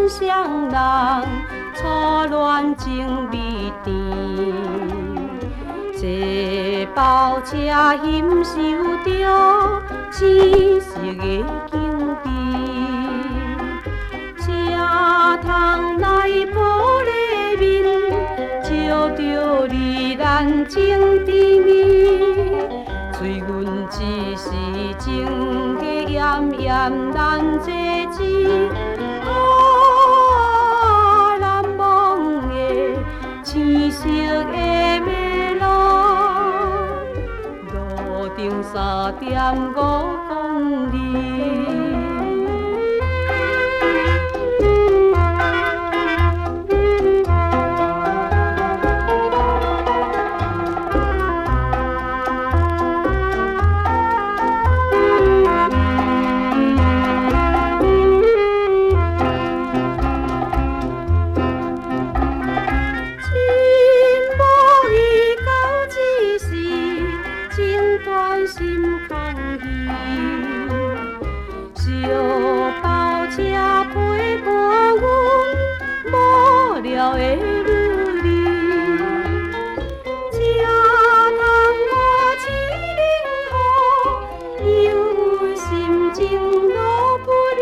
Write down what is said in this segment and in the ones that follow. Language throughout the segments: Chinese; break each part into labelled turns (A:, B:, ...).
A: 心上人，初恋情味甜。坐包车欣赏着青色的景致，车窗内玻璃面，照着你咱情甜蜜。随阮一时情过炎炎难坐止，难忘的青色的马路，路顶3点5公里。心空虚，小包车陪伴阮无聊的日子，车窗外凄冷雨，犹阮心情落不离，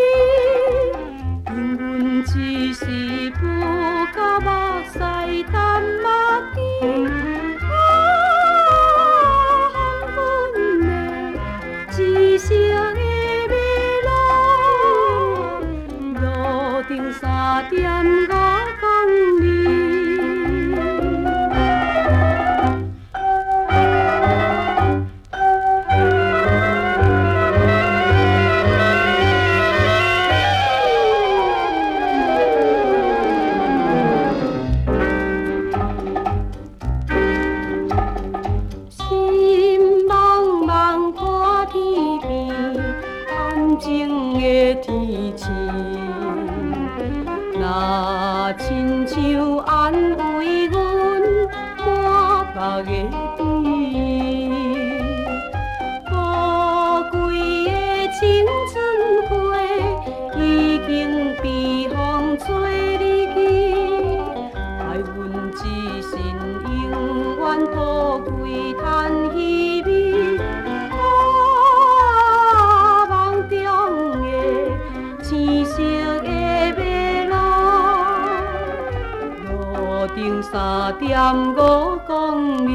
A: 因阮一时不到目屎淡目甜。一色的马路，路顶3点5公里。安静的天星，若亲像安慰阮满目的甜。宝贵的青春过，已经被风吹离去，爱阮一生永远抱归叹息味。青色的马路，路顶3点5公里。